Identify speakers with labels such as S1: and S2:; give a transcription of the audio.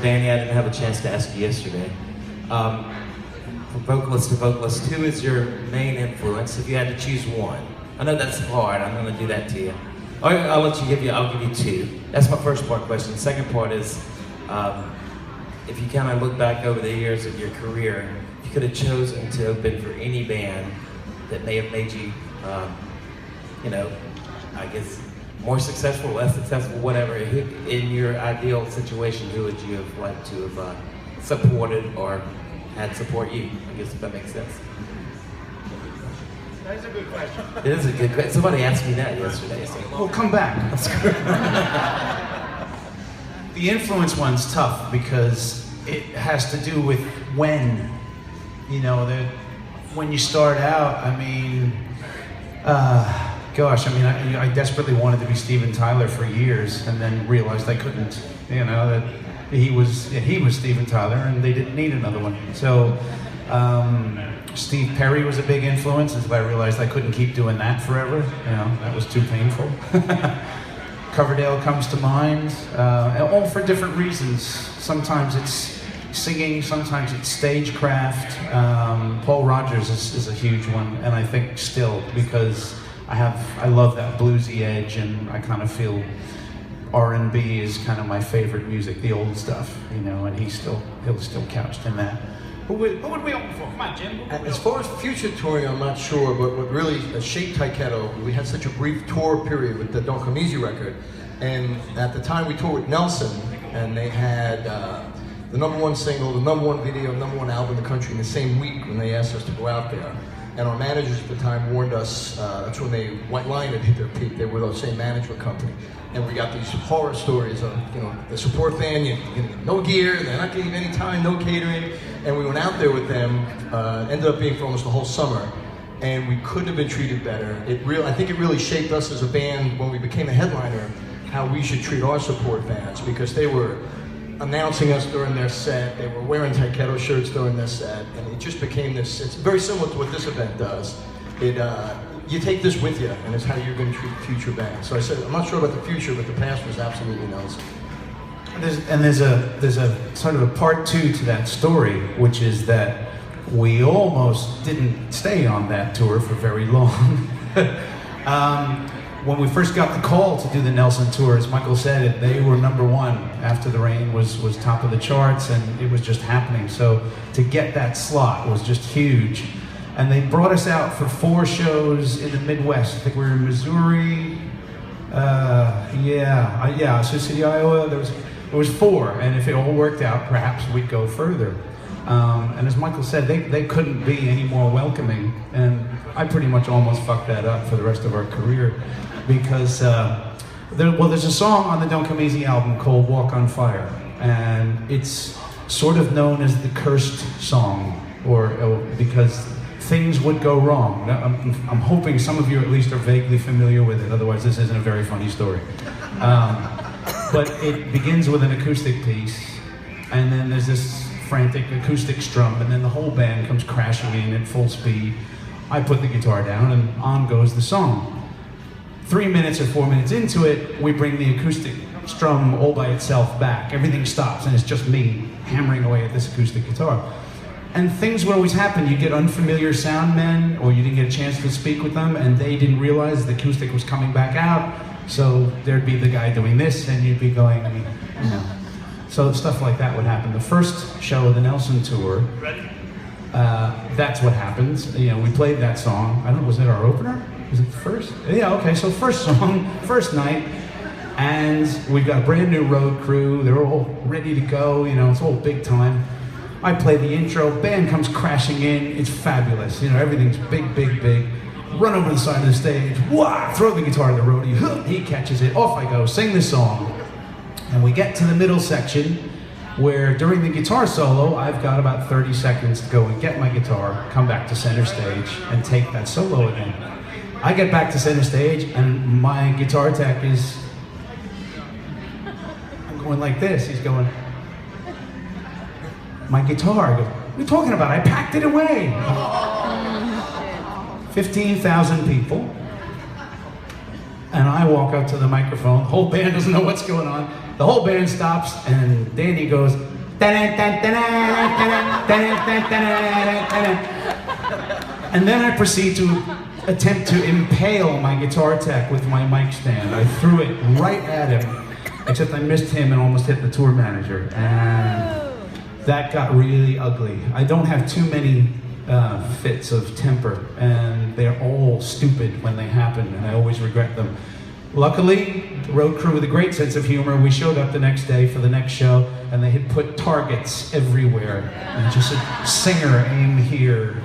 S1: Danny, I didn't have a chance to ask you yesterday. From vocalist to vocalist, who is your main influence if you had to choose one? I know that's hard, I'm gonna do that to you. I'll give you two. That's my first part question. The second part is, if you kind of look back over the years of your career, you could have chosen to open for any band that may have made you, I guess, more successful, less successful, whatever. In your ideal situation, who would you have liked to have supported or had support you? I guess if that makes sense.
S2: That is a good question.
S1: It is a good question. Somebody asked me that yesterday. So.
S3: Well, come back. The influence one's tough because it has to do with when. When you start out, I desperately wanted to be Steven Tyler for years, and then realized I couldn't. That he was Steven Tyler, and they didn't need another one. So Steve Perry was a big influence until I realized I couldn't keep doing that forever. That was too painful. Coverdale comes to mind, all for different reasons. Sometimes it's singing, sometimes it's stagecraft. Paul Rodgers is a huge one, and I think still, because I love that bluesy edge, and I kind of feel R&B is kind of my favorite music, the old stuff, and he'll still couched in that.
S2: Who would we open for? Come on, Jim.
S4: As far as future touring, I'm not sure, but what really shaped Tyketto, we had such a brief tour period with the Don't Come Easy record, and at the time we toured with Nelson, and they had the #1 single, the #1 video, #1 album in the country in the same week when they asked us to go out there. And our managers at the time warned us, that's when White Lion had hit their peak, they were the same management company. And we got these horror stories of, the support band, you get no gear, they're not giving you any time, no catering. And we went out there with them, ended up being for almost the whole summer, and we couldn't have been treated better. I think it really shaped us as a band when we became a headliner, how we should treat our support bands, because they were announcing us during their set, they were wearing Tyketto shirts during their set, and it just became this, it's very similar to what this event does. You take this with you, and it's how you're going to treat future bands. So I said, I'm not sure about the future, but the past was absolutely Nelson.
S3: There's a sort of a part two to that story, which is that we almost didn't stay on that tour for very long. When we first got the call to do the Nelson tour, as Michael said, they were #1 After the Rain was top of the charts, and it was just happening. So to get that slot was just huge. And they brought us out for 4 shows in the Midwest. I think we were in Missouri, Sioux City, Iowa. There was 4, and if it all worked out, perhaps we'd go further. And as Michael said, they couldn't be any more welcoming, and I pretty much almost fucked that up for the rest of our career, because there's a song on the Don't Come Easy album called Walk on Fire, and it's sort of known as the cursed song, because things would go wrong. I'm hoping some of you at least are vaguely familiar with it, otherwise this isn't a very funny story. But it begins with an acoustic piece, and then there's this frantic acoustic strum, and then the whole band comes crashing in at full speed. I put the guitar down, and on goes the song. 3 minutes or 4 minutes into it, we bring the acoustic strum all by itself back. Everything stops, and it's just me hammering away at this acoustic guitar. And things would always happen. You get unfamiliar sound men, or you didn't get a chance to speak with them, and they didn't realize the acoustic was coming back out. So there'd be the guy doing this, and you'd be going, So stuff like that would happen. The first show of the Nelson tour, that's what happened. We played that song. I don't know, was it our opener? Was it first? Yeah, okay, so first song, first night, and we've got a brand new road crew. They're all ready to go, it's all big time. I play the intro, band comes crashing in, it's fabulous. Everything's big, big, big. Run over to the side of the stage, wah, throw the guitar in the roadie, he catches it, off I go, sing the song. And we get to the middle section, where during the guitar solo, I've got about 30 seconds to go and get my guitar, come back to center stage, and take that solo again. I get back to center stage, and my guitar tech is, I'm going like this, he's going, my guitar, I go, what are you talking about? I packed it away. 15,000 people, and I walk up to the microphone, the whole band doesn't know what's going on. the whole band stops, and Danny goes, and then I proceed to attempt to impale my guitar tech with my mic stand. I threw it right at him, except I missed him and almost hit the tour manager. And that got really ugly. I don't have too many fits of temper, and they're all stupid when they happen, and I always regret them. Luckily, the road crew with a great sense of humor, we showed up the next day for the next show, and they had put targets everywhere, and just said, "Singer, aim here."